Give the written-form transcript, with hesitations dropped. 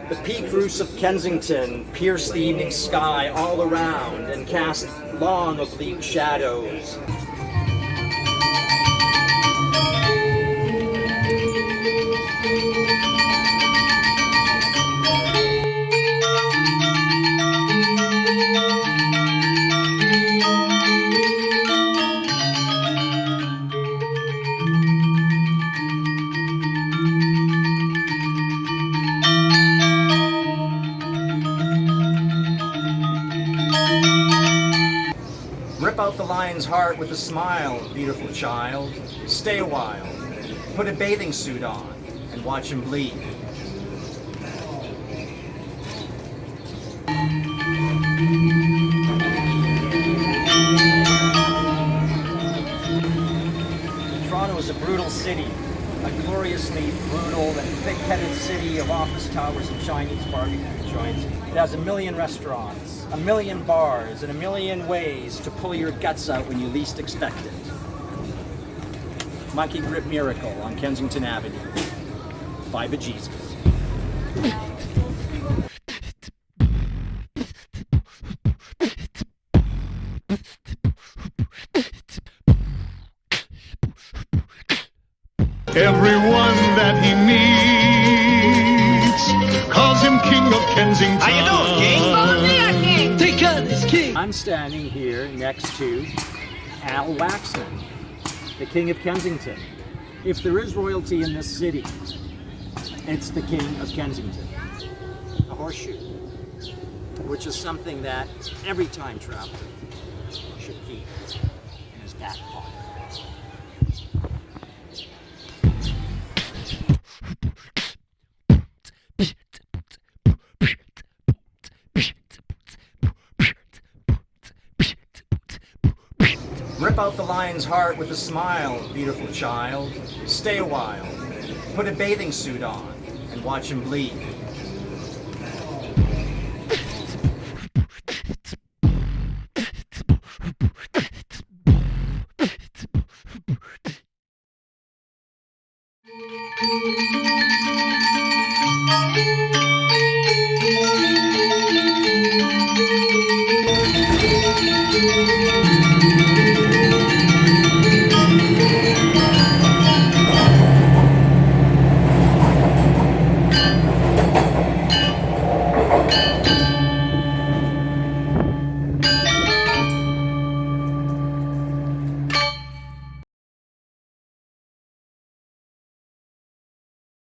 The peak roofs of Kensington pierce the evening sky all around and cast long oblique shadows. Rip out the lion's heart with a smile, beautiful child. Stay a while. Put a bathing suit on and watch him bleed. Toronto is a brutal city, a gloriously brutal and thick-headed city of office towers and Chinese barbecue joints. It has 1 million restaurants, 1 million bars, and 1 million ways to pull your guts out when you least expect it. Monkey Grip Miracle on Kensington Avenue. By bejesus. Everyone that he meets calls him King of Kensington. How you doing, King? King. Take care of this king. I'm standing here next to Al Waxman, the King of Kensington. If there is royalty in this city, it's the King of Kensington. A horseshoe, which is something that every time traveler should keep in his back pocket. Rip out the lion's heart with a smile, beautiful child. Stay a while. Put a bathing suit on and watch him bleed.